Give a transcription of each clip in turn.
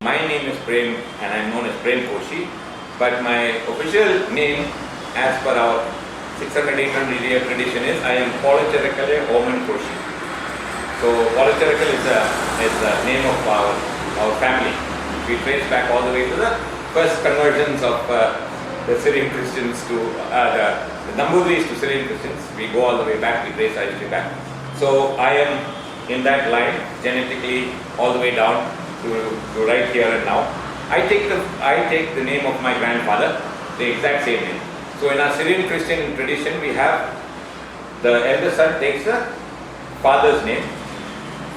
My name is Prem and I am known as Prem Koshi, but my official name as per our 600-800 year tradition is I am Polacherakale Oman Koshi. So Polacherakal is the name of our family. We trace back all the way to the first conversions of the Syrian Christians to the Nambudris to Syrian Christians. We go all the way back, we trace our history back. So I am in that line genetically all the way down to right here and now. I take the name of my grandfather, the exact same name. So in our Syrian Christian tradition, we have the elder son takes the father's name,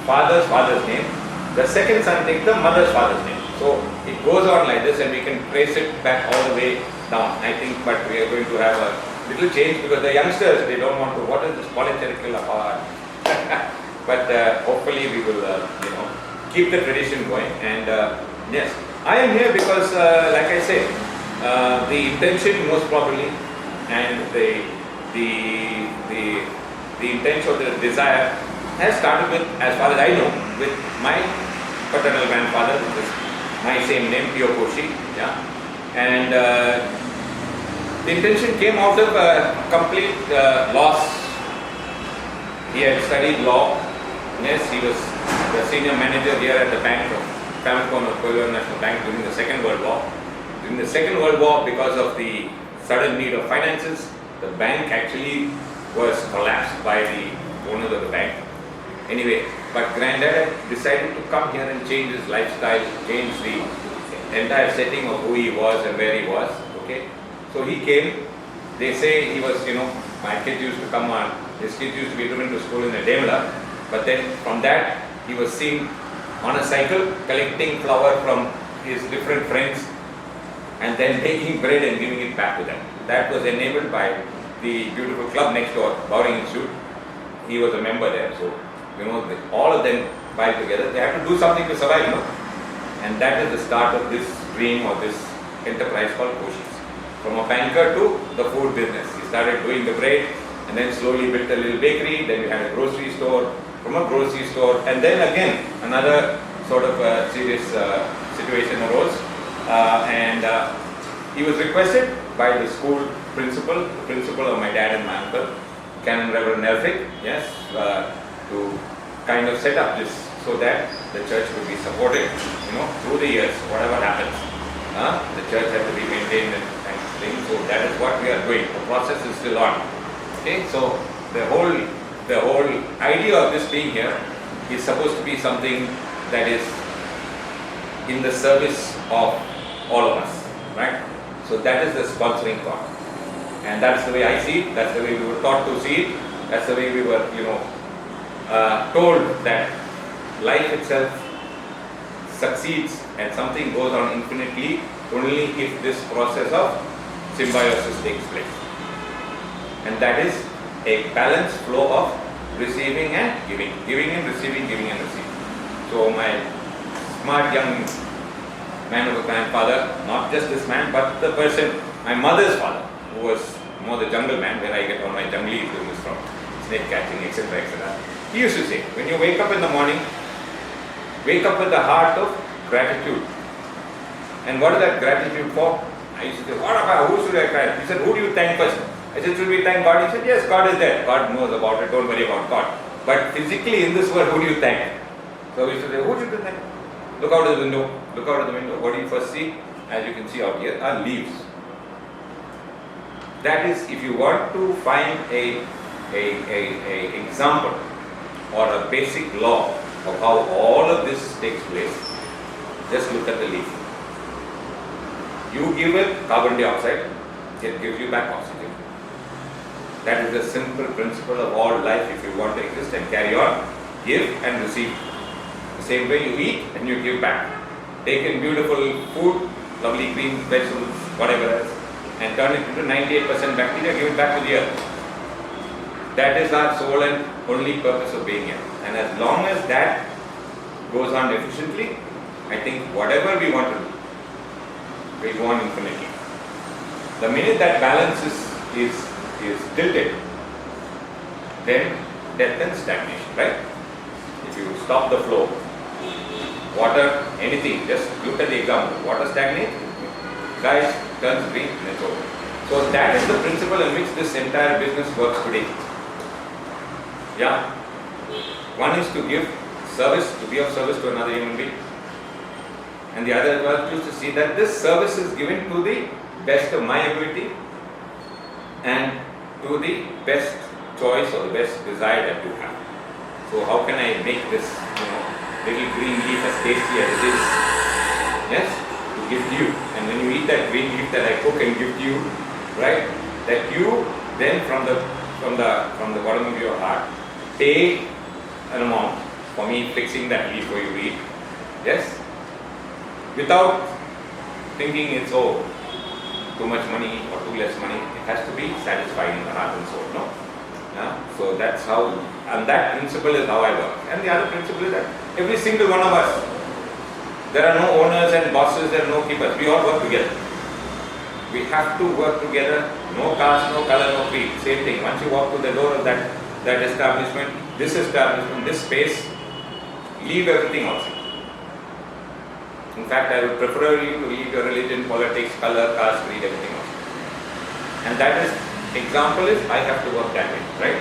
father's father's name. The second son takes the mother's father's name. So it goes on like this, and we can trace it back all the way down. I think, but we are going to have a little change because the youngsters, they don't want to. What is this Polycherical apart? But hopefully we will, keep the tradition going. And yes, I am here because, like I said, the intention most probably, and the intention of the desire has started with, as far as I know, with my paternal grandfather, which is my same name, Pio Koshi. Yeah, and the intention came out of complete loss. He had studied law. Yes, he was the senior manager here at the bank of Famicom of Korean National Bank during the Second World War. During the Second World War, because of the sudden need of finances, the bank actually was collapsed by the owners of the bank. Anyway, but Granddad decided to come here and change his lifestyle, change the entire setting of who he was and where he was. Okay, so he came. They say he was, my kids used to come on. His kids used to be driven to school in a Daimler, but then from that he was seen on a cycle collecting flour from his different friends and then taking bread and giving it back to them. That was enabled by the beautiful club next door, Bowring Institute. He was a member there, so all of them filed together. They had to do something to survive, and that is the start of this dream or this enterprise called Koshi's. From a banker to the food business. He started doing the bread and then slowly built a little bakery. Then we had a grocery store. From a grocery store, and then again another sort of serious situation arose, and he was requested by the school principal, the principal of my dad and my uncle, Canon Reverend Nelfic, yes, to kind of set up this so that the church could be supported, through the years, whatever happens. The church has to be maintained and things. So that is what we are doing. The process is still on. Okay, so the whole idea of this being here is supposed to be something that is in the service of all of us, right? So that is the sponsoring thought, and that's the way I see it. That's the way we were taught to see it. That's the way we were, told that life itself succeeds and something goes on infinitely only if this process of symbiosis takes place, and that is a balanced flow of receiving and giving and receiving, giving and receiving. So my smart young man of a grandfather, not just this man, but the person, my mother's father, who was more the jungle man, where I get all my jungly business from, snake catching, etc., etc. He used to say, when you wake up in the morning, wake up with the heart of gratitude. And what is that gratitude for? I used to say, what about, who should I thank? He said, who do you thank first? I said, should we thank God? He said, yes, God is there. God knows about it, don't worry about God. But physically in this world, who do you thank? So we used to say, who should you thank? Look out of the window. Look out of the window. What do you first see? As you can see out here, are leaves. That is, if you want to find a example or a basic law of how all of this takes place, just look at the leaf. You give it carbon dioxide, it gives you back oxygen. That is the simple principle of all life. If you want to exist and carry on, give and receive. The same way you eat and you give back. Take in beautiful food, lovely green vegetables, whatever else, and turn it into 98% bacteria, give it back to the earth. That is our sole and only purpose of being here. And as long as that goes on efficiently, I think whatever we want to do will go on infinitely. The minute that balance is tilted, then death and stagnation, right? If you stop the flow, water, anything, just look at the example. Water stagnates, guys, turns green and it's over. So that is the principle in which this entire business works today. Yeah. One is to give service, to be of service to another human being. And the other is to see that this service is given to the best of my ability and to the best choice or the best desire that you have. So how can I make this, little green leaf as tasty as it is? Yes, to give to you. And when you eat that green leaf that I cook and give to you, right? That you then from the bottom of your heart pay an amount for me fixing that leaf for you to eat. Yes? Without thinking it's too much money or too less money. It has to be satisfying in the heart and soul, no? Yeah? So that's how, and that principle is how I work. And the other principle is that every single one of us, there are no owners and bosses, there are no keepers. We all work together. We have to work together. No caste, no color, no creed. Same thing. Once you walk to the door of that establishment, this space, leave everything outside. In fact, I would prefer you to leave your religion, politics, color, caste, creed, everything else. And that is, example is, I have to work that way, right?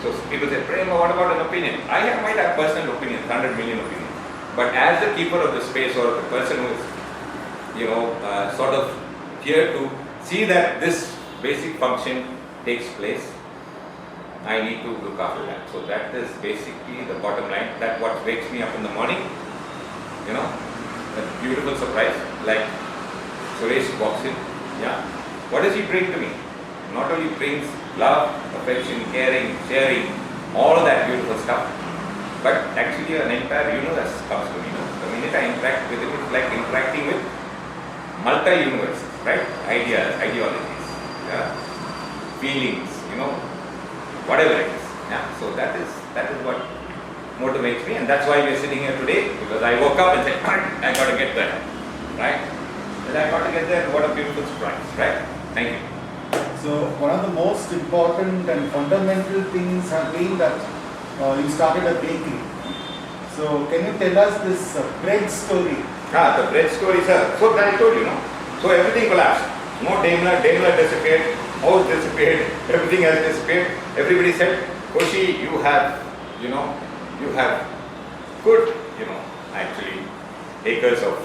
So people say, Prema, what about an opinion? I might have personal opinions, 100 million opinions. But as the keeper of the space or the person who is, sort of here to see that this basic function takes place, I need to look after that. So that is basically the bottom line. That's what wakes me up in the morning, a beautiful surprise, like Suresh walks in, yeah. What does he bring to me? Not only brings love, affection, caring, sharing, all that beautiful stuff, but actually an entire universe comes to me. The minute I interact with him, it's like interacting with multi-universes, right? Ideas, ideologies, yeah? Feelings, whatever it is. Yeah? So that is what motivates me, and that's why we are sitting here today, because I woke up and said, I got to get there, right? And I got to get there, and what a beautiful surprise, right? Thank you. So one of the most important and fundamental things have been that you started a bakery. So can you tell us this bread story? The bread story, sir. So that I told you, So everything collapsed. No Daimler disappeared, house disappeared, everything else disappeared. Everybody said, Koshi, you have good, actually acres of,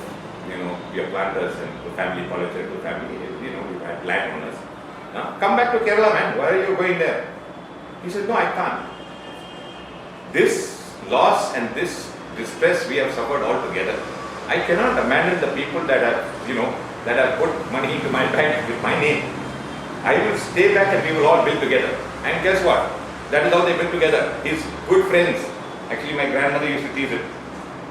your planters and the family, political family, you had landowners. Come back to Kerala, man. Why are you going there? He said, no, I can't. This loss and this distress we have suffered all together. I cannot abandon the people that have put money into my bank with my name. I will stay back and we will all build together. And guess what? That is how they build together. His good friends, actually my grandmother used to tease him.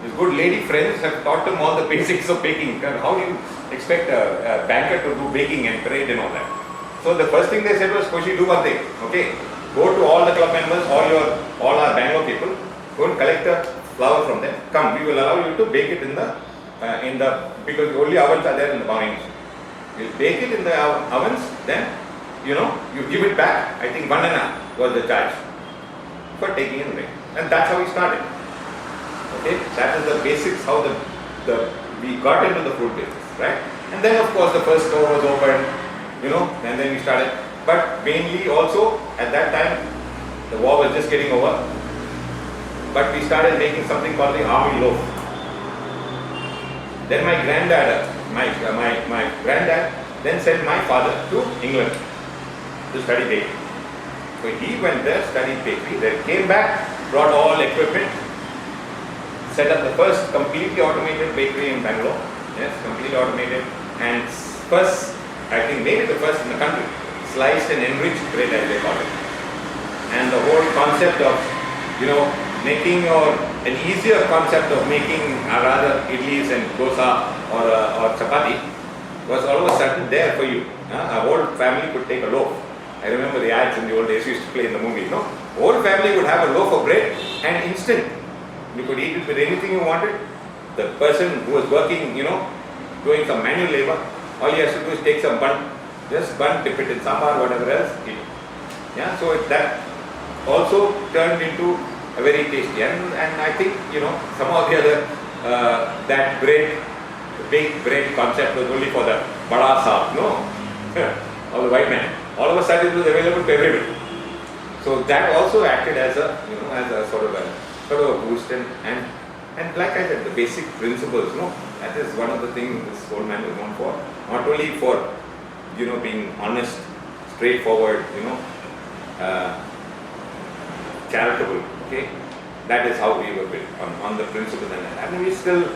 His good lady friends have taught him all the basics of baking. How do you expect a banker to do baking and parade and all that? So the first thing they said was, Koshi, do one thing, okay? Go to all the club members, all our Bangalore people, go and collect the flour from them. Come, we will allow you to bake it because only ovens are there in the morning. We'll bake it in the ovens, then, you give it back. I think 1.5 was the charge for taking it away. And that's how we started. Okay, that is the basics, how we got into the food business, right? And then of course the first store was opened, and then we started. But mainly also at that time, the war was just getting over. But we started making something called the army loaf. Then my granddad then sent my father to England to study bakery. So he went there, studied bakery, then came back, brought all equipment, set up the first completely automated bakery in Bangalore. Yes, completely automated. And first, I think maybe the first in the country, sliced and enriched bread as they call it. And the whole concept of, making an easier concept of making rather idlis and dosa or chapati was all of a sudden there for you. A whole family could take a loaf. I remember the ads in the old days used to play in the movies, no? Whole family would have a loaf of bread and instant. You could eat it with anything you wanted. The person who was working, doing some manual labor, all he has to do is take some bun, just bun, dip it in sambar, whatever else, eat it. Yeah, so that also turned into a very tasty. And I think, somehow or the other, that bread, the big bread concept was only for the bada saab, no, or the white man. All of a sudden it was available to everybody. So that also acted as a, as a sort of a boost, and like I said, the basic principles, that is one of the things this old man was known for. Not only for, being honest, straightforward, charitable, okay. That is how we were built, on the principles, and we still,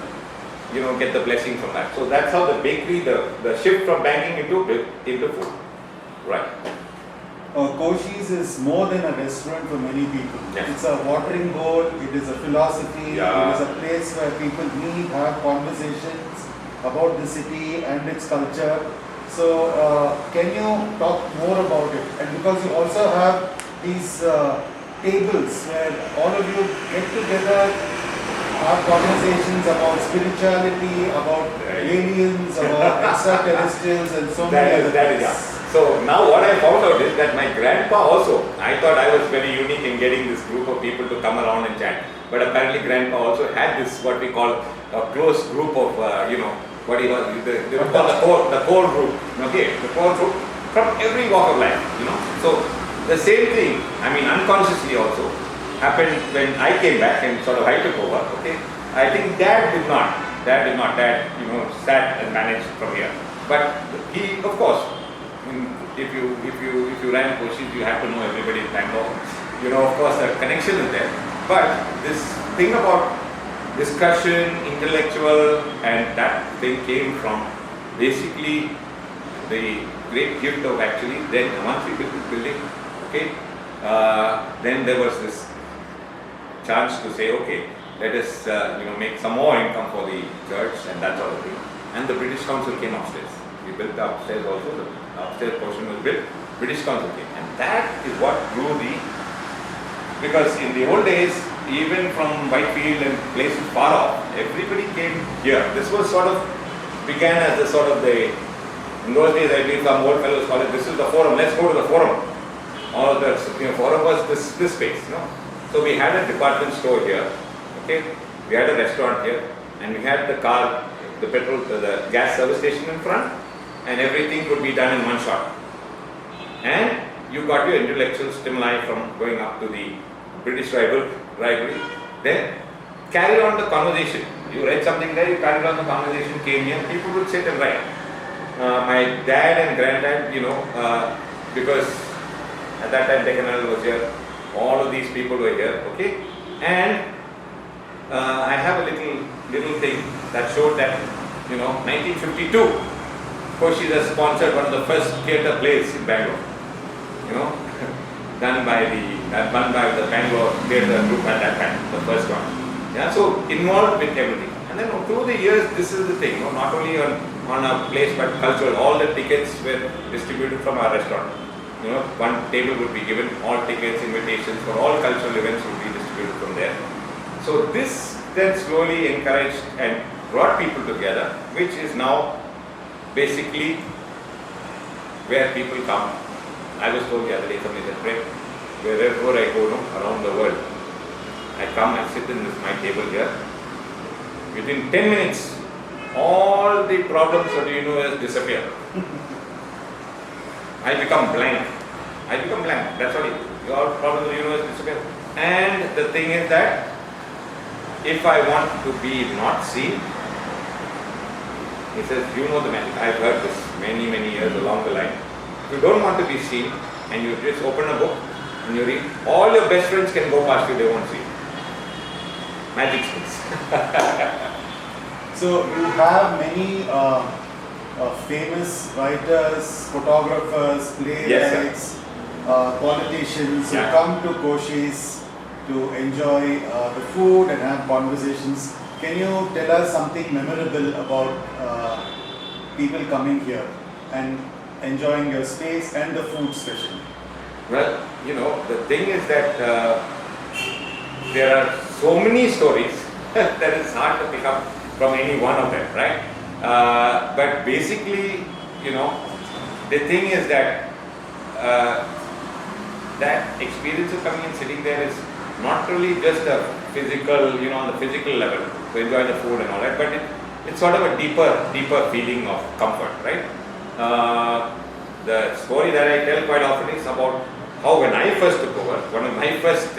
get the blessing from that. So that's how the bakery, the shift from banking into food, right. Koshi's is more than a restaurant for many people. Yes. It's a watering hole, it is a philosophy, Yeah. it is a place where people meet, have conversations about the city and its culture. So, can you talk more about it? And because you also have these tables where all of you get together, have conversations about spirituality, about Right. aliens, about extraterrestrials, and so many other That is, things. So now what I found out is that my grandpa also, I thought I was very unique in getting this group of people to come around and chat. But apparently grandpa also had this, what we call a close group of, what he was, they would call the core group, okay, the core group from every walk of life, So the same thing, unconsciously also, happened when I came back and sort of I took over, okay. I think Dad did not, sat and managed from here. But he, of course, if you ran Koshi's, you have to know everybody in Bangalore. Of course, the connection is there. But this thing about discussion, intellectual, and that thing came from basically the great gift of actually, then once we built this building, okay, then there was this chance to say, okay, let us make some more income for the church and that sort of thing. And the British Council came upstairs. We built the upstairs also, the upstairs portion was built, British Council came. And that is what grew because in the old days, even from Whitefield and places far off, everybody came here. This was sort of, began as in those days I believe some old fellows call it, this is the forum, let's go to the forum. Or the forum was this space, So we had a department store here, okay, we had a restaurant here, and we had the car, the petrol, the gas service station in front, and everything could be done in one shot. And you got your intellectual stimuli from going up to the British Library, then carry on the conversation. You read something there, you carried on the conversation, came here, people would sit and write. My dad and granddad, because at that time Deccanal was here, all of these people were here, okay? And I have a little thing that showed that, 1952, Koshi's has sponsored one of the first theatre plays in Bangalore, done by the Bangalore theatre group at that time, the first one. Yeah, so involved with everything. And then through the years, this is the thing, not only on a place but cultural. All the tickets were distributed from our restaurant. One table would be given, all tickets, invitations for all cultural events would be distributed from there. So this then slowly encouraged and brought people together, which is now basically where people come. I was told the other day, somebody said, Prem, wherever I go around the world, I come, I sit in my table here. Within 10 minutes, all the problems of the universe disappear. I become blank. That's what it is. All problems of the universe disappear. And the thing is that if I want to be not seen, he says, the magic. I've heard this many years along the line. If you don't want to be seen and you just open a book and you read, all your best friends can go past you, they won't see you. Magic skills. So you have many famous writers, photographers, playwrights, politicians who Yeah. come to Koshi's to enjoy the food and have conversations. Can you tell us something memorable about people coming here and enjoying your space and the food especially? Well, the thing is that there are so many stories that it's hard to pick up from any one of them, right? But basically, the thing is that that experience of coming and sitting there is not really just a physical, on the physical level. to enjoy the food and all that, but it's sort of a deeper feeling of comfort, right? The story that I tell quite often is about how when I first took over, one of my first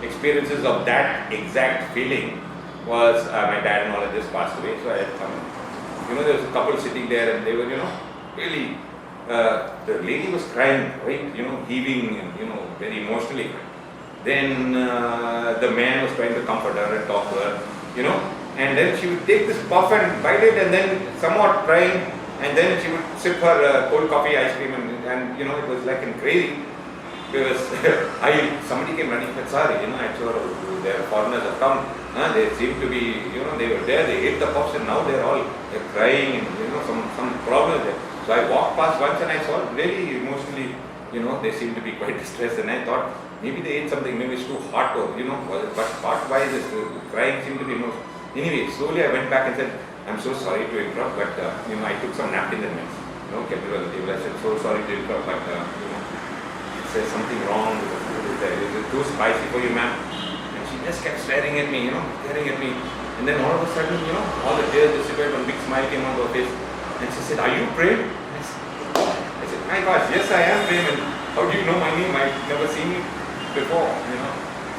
experiences of that exact feeling was my dad and all had just passed away, so I had come. There was a couple sitting there and they were, really, the lady was crying, right, heaving and, very emotionally. Then the man was trying to comfort her and talk to her, and then she would take this puff and bite it and then somewhat crying, and then she would sip her cold coffee ice cream and it was like crazy. Because somebody came running and said, sorry, I saw their foreigners have come, they seem to be, they were there, they ate the puffs and now they're crying and, some problems there. So I walked past once and I saw really emotionally, they seemed to be quite distressed, and I thought maybe they ate something, maybe it's too hot or, but why is this crying seemed to be emotional. Anyway, slowly I went back and said, I'm so sorry to interrupt, but, I took some napkins and kept it on the table. I said, so sorry to interrupt, but, there's something wrong with the food. Is it too spicy for you, ma'am? And she just kept staring at me, staring at me. And then all of a sudden, all the tears disappeared, one big smile came on her face. And she said, are you Prem? I said, my gosh, yes I am Prem. And how do you know my name? I've never seen you before,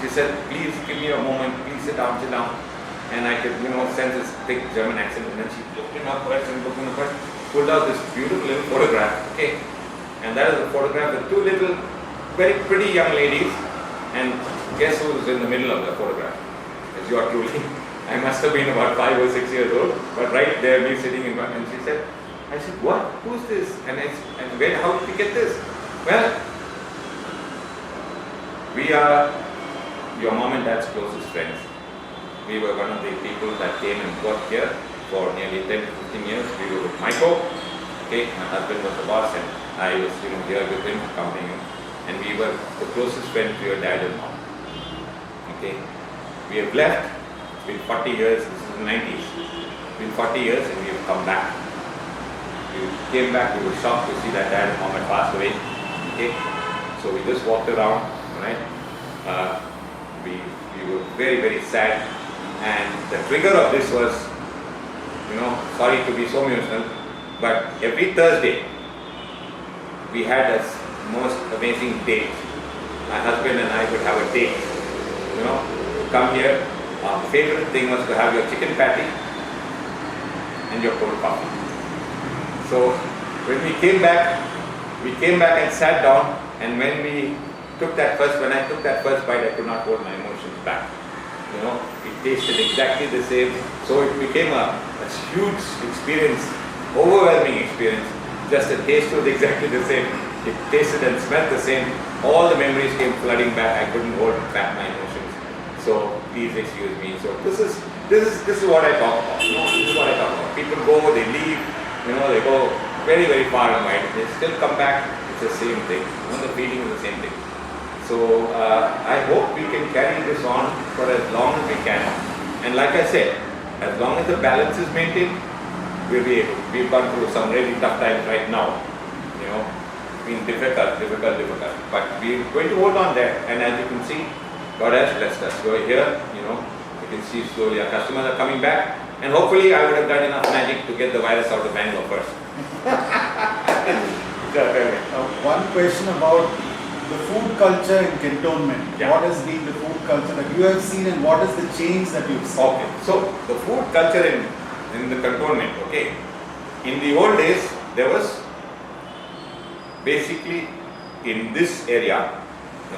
She said, please give me a moment, please sit down. And I could, sense this thick German accent. And then she looked in her purse and looked in her purse, pulled out this beautiful little photograph, okay? And that is a photograph with two little, very pretty young ladies, and guess who was in the middle of the photograph? It's yours truly. I must have been about 5 or 6 years old, but right there, me sitting in front, and she said, I said, what? Who's this? And how did we get this? Well, we are your mom and dad's closest friends. We were one of the people that came and worked here for nearly 10 to 15 years. We were with Michael, okay, my husband was the boss, and I was, here with him, accompanying him. And we were the closest friends to your dad and mom. Okay? We have left. It's been 40 years. This is the 90s. It's been 40 years and we have come back. We came back. We were shocked to see that dad and mom had passed away. Okay? So we just walked around, right? We were very, very sad. And the trigger of this was, sorry to be so emotional, but every Thursday we had a most amazing date. My husband and I would have a date. Come here. Our favorite thing was to have your chicken patty and your cold coffee. So when we came back and sat down, and when I took that first bite, I could not hold my emotions back. It tasted exactly the same. So it became a huge experience, overwhelming experience. Just the taste was exactly the same. It tasted and smelled the same. All the memories came flooding back. I couldn't hold back my emotions. So please excuse me. So this is what I talk about. This is what I talk about. People go, they leave. They go very, very far and wide. They still come back. It's the same thing. The feeling is the same thing. So I hope we can carry this on for as long as we can. And like I said, as long as the balance is maintained, we'll be able. We've gone through some really tough times right now. Been difficult. But we're going to hold on there. And as you can see, God has blessed us. So here, you can see slowly our customers are coming back. And hopefully I would have done enough magic to get the virus out of Bangalore first. One question about the food culture in cantonment. Yeah. What has been the food culture that you have seen, and what is the change that you've seen? Okay, so the food culture in the cantonment, okay. In the old days, there was basically in this area,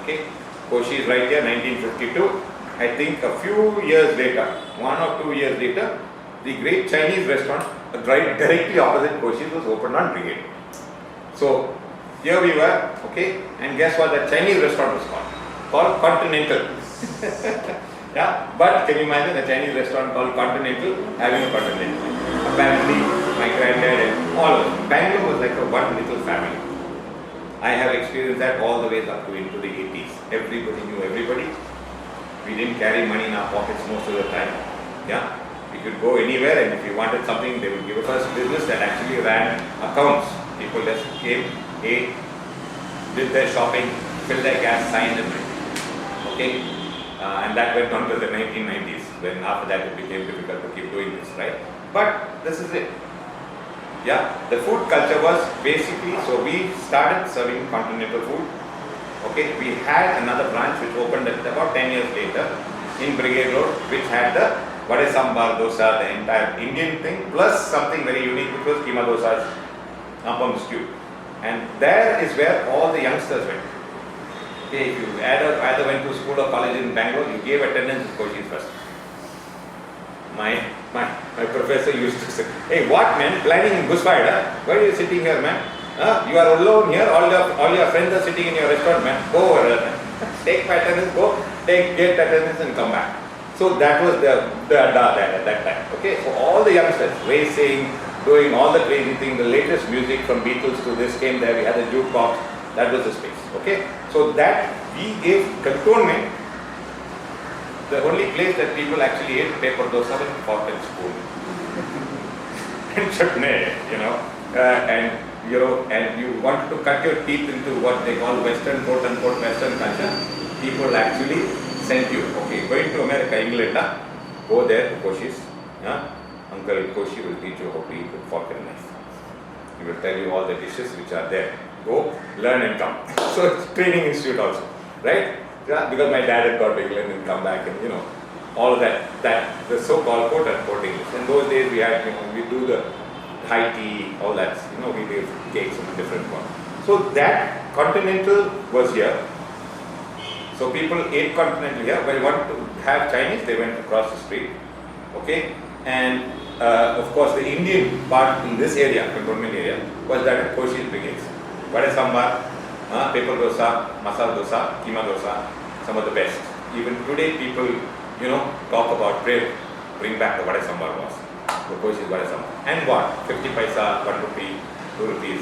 okay, Koshi is right here, 1952. I think a few years later, 1 or 2 years later, the great Chinese restaurant right directly opposite Koshi was opened on Brigade. So here we were, okay, and guess what the Chinese restaurant was called? Called Continental. Yeah, but can you imagine a Chinese restaurant called Continental having a Continental? Apparently, my granddad and all of them. Bangalore was like a one little family. I have experienced that all the way up to into the 80s. Everybody knew everybody. We didn't carry money in our pockets most of the time. Yeah, we could go anywhere, and if we wanted something, they would give us a business that actually ran accounts. People just came, ate, did their shopping, filled their gas, signed and went. Okay, and that went on to the 1990s. when after that it became difficult to keep doing this, right? But this is it. Yeah, the food culture was basically, so we started serving continental food. Okay, we had another branch which opened at about 10 years later in Brigade Road, which had the vade sambar dosa, the entire Indian thing, plus something very unique, which was keema dosas, appam stew. And there is where all the youngsters went. Okay, if you either went to school or college in Bangalore, you gave attendance to Kochi's first. My professor used to say, hey, what man, planning in Buswada? Why are you sitting here, man? You are alone here, all your friends are sitting in your restaurant, man. Go over there, man. Take my attendance, go, get attendance and come back. So that was the adda there at that time. Okay, so all the youngsters, racing, doing all the crazy things, the latest music from Beatles to this came there, we had a jukebox, that was the space. Okay, so that we gave cantonment. The only place that people actually ate paper dosa was fork and spoon and chutney, and you want to cut your teeth into what they call Western, quote unquote, Western culture. People actually sent you, okay, going to America, England, go there to Koshi's, Uncle Koshi will teach you how to eat with fork and knife. He will tell you all the dishes which are there. Go, learn and come. So it's training institute also, right? Yeah, because my dad had got to England and come back and all of that the so-called quote unquote English. In those days we had, we do the high tea, all that, we did cakes of different ones. So that continental was here. So people ate continental here. When they wanted to have Chinese, they went across the street. Okay, and of course the Indian part in this area, cantonment area, was that at Koshi's Brigades. Vade sambar, paper dosa, masala dosa, keema dosa, some of the best. Even today people, talk about bring back the vade sambar was. The Koshi's vade sambar. And what? 50 paisa, 1 rupee, 2 rupees.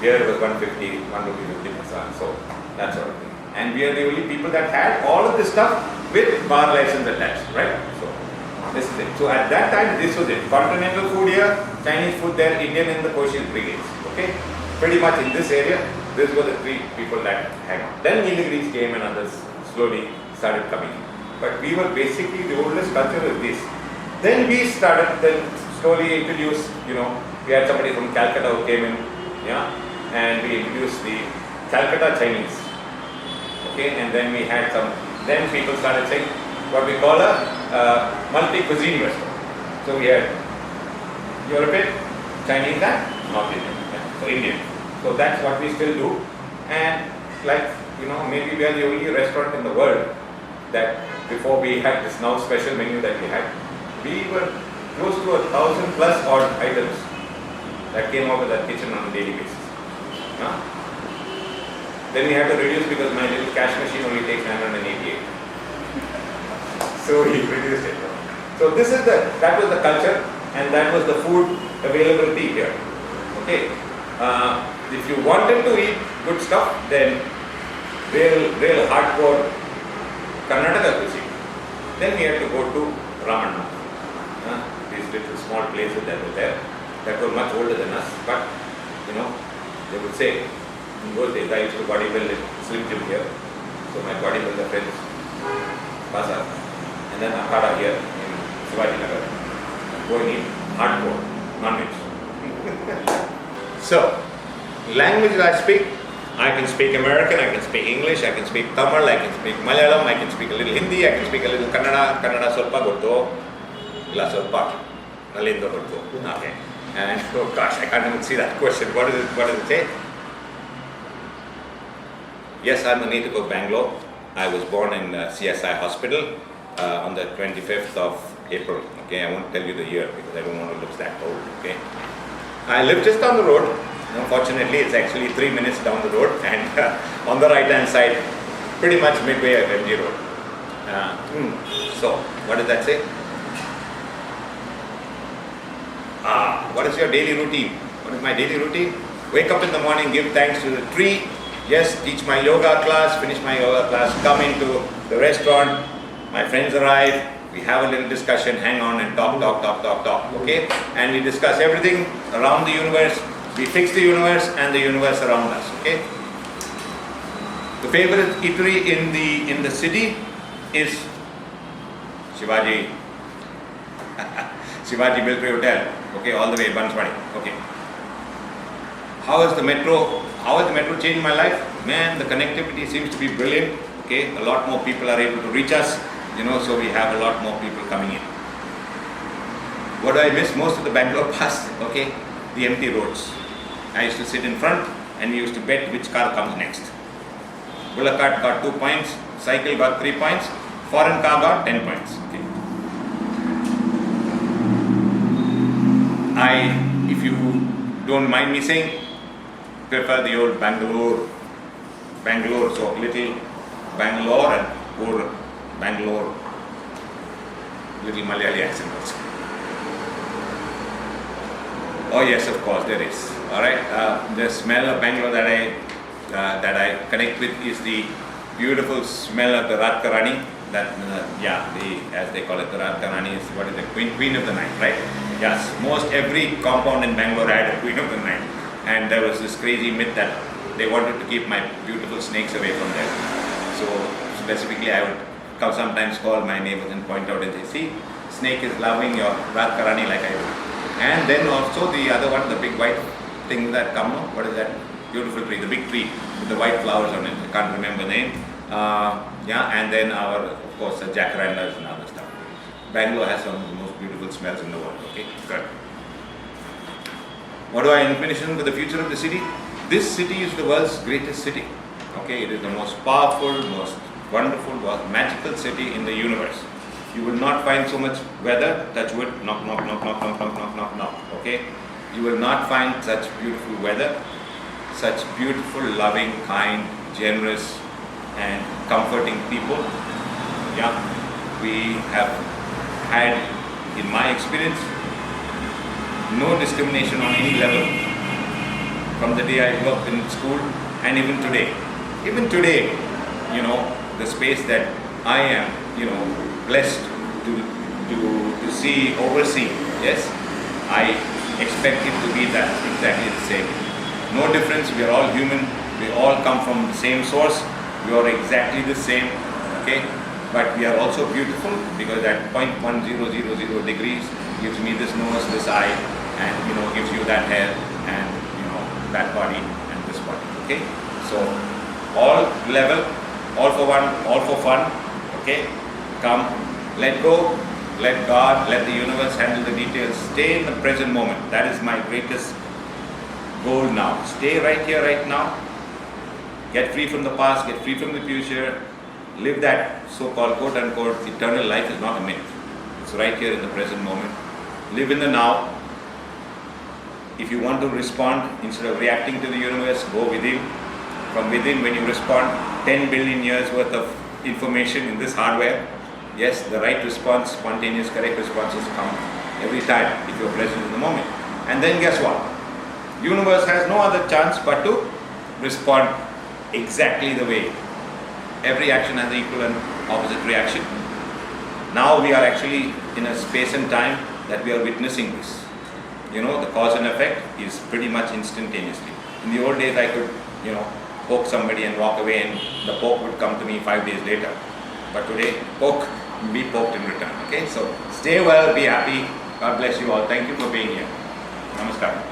Here it was 150, 1 rupee, 50 paisa. So that sort of thing. And we are the only people that had all of this stuff with bar license attached, right? So this is it. So at that time, this was it. Continental food here, Chinese food there, Indian in the Koshi's Brigades. Okay? Pretty much in this area, these were the three people that hang on. Then Nilgiris came and others slowly started coming in. But we were basically, the oldest culture was this. Then we started, slowly introduced, we had somebody from Calcutta who came in, and we introduced the Calcutta Chinese. Okay, and then we had then people started saying what we call a multi-cuisine restaurant. So we had European, Chinese and North Indian, so Indian. So that's what we still do. And maybe we are the only restaurant in the world that before we had this now special menu that we had, we were close to 1,000 plus odd items that came out of that kitchen on a daily basis. Then we had to reduce because my little cash machine only takes 988. So we reduced it. So that was the culture and that was the food availability here. Okay. If you wanted to eat good stuff, then real hardcore Karnataka cuisine, then we had to go to Ramanna. These little small places that were there, that were much older than us, but they would say, in those days I used to bodybuild in Slim Gym here. So my bodybuilder friends, Bazaar, and then Akhada here in Shivaji Nagar, go and eat hardcore, non-veg. So, languages I speak, I can speak American, I can speak English, I can speak Tamil, I can speak Malayalam, I can speak a little Hindi, I can speak a little Kannada, Solpa Gurtu, Illa Solpa, Nalindo Gurtu. Okay. And oh gosh, I can't even see that question. What does it say? Yes, I'm a native of Bangalore. I was born in CSI Hospital on the 25th of April. Okay, I won't tell you the year because I don't want to look that old. Okay, I live just down the road. Fortunately, it's actually 3 minutes down the road, and on the right-hand side, pretty much midway of MG Road. So, what does that say? What is your daily routine? What is my daily routine? Wake up in the morning, give thanks to the tree. Yes, teach my yoga class, finish my yoga class, come into the restaurant, my friends arrive, we have a little discussion, hang on and talk, okay? And we discuss everything around the universe, we fix the universe and the universe around us, okay? The favorite eatery in the city is Shivaji Shivaji Military Hotel, okay, all the way Banswadi, okay. How has the metro changed my life? Man, the connectivity seems to be brilliant, okay. A lot more people are able to reach us, so we have a lot more people coming in. What do I miss most of the Bangalore past? Okay, the empty roads. I used to sit in front and we used to bet which car comes next. Bullock cart got 2 points, cycle got 3 points, foreign car got 10 points. Okay. If you don't mind me saying, prefer the old Bangalore, so little Bangalore and poor Bangalore, little Malayali accent also. Oh yes, of course there is. All right, the smell of Bangalore that I connect with is the beautiful smell of the Radharani. That as they call it, the Radharani is what is the queen of the night, right? Yes, most every compound in Bangalore had a queen of the night, and there was this crazy myth that they wanted to keep my beautiful snakes away from there. So specifically, I would sometimes call my neighbors and point out and say, "See, snake is loving your Radharani like I do." And then also the other one, the big white thing that come up, what is that beautiful tree, the big tree with the white flowers on it, I can't remember the name. And then of course, jacarandas and other stuff. Bangalore has some of the most beautiful smells in the world, okay, good. What do I envision with the future of the city? This city is the world's greatest city, okay, it is the most powerful, most wonderful, most magical city in the universe. You will not find so much weather, touch wood, knock, knock, knock, knock, knock, knock, knock, knock, knock, okay? You will not find such beautiful weather, such beautiful, loving, kind, generous, and comforting people. Yeah, we have had, in my experience, no discrimination on any level from the day I grew up in school and even today. Even today, the space that I am, blessed to oversee, yes, I expect it to be that exactly the same. No difference, we are all human, we all come from the same source, we are exactly the same, okay, but we are also beautiful because that 0.1000 degrees gives me this nose, this eye, and gives you that hair, and that body and this body, okay. So all level, all for one, all for fun, okay. Come, let go, let God, let the universe handle the details. Stay in the present moment. That is my greatest goal now. Stay right here, right now. Get free from the past, get free from the future. Live that so-called quote-unquote eternal life is not a myth. It's right here in the present moment. Live in the now. If you want to respond, instead of reacting to the universe, go within. From within, when you respond, 10 billion years worth of information in this hardware. Yes, the right response, spontaneous, correct responses come every time if you are present in the moment. And then guess what? Universe has no other chance but to respond exactly the way. Every action has an equal and opposite reaction. Now we are actually in a space and time that we are witnessing this. The cause and effect is pretty much instantaneously. In the old days, I could, poke somebody and walk away, and the poke would come to me 5 days later. But today, be poked in return. Okay, so stay well, be happy. God bless you all. Thank you for being here. Namaskar.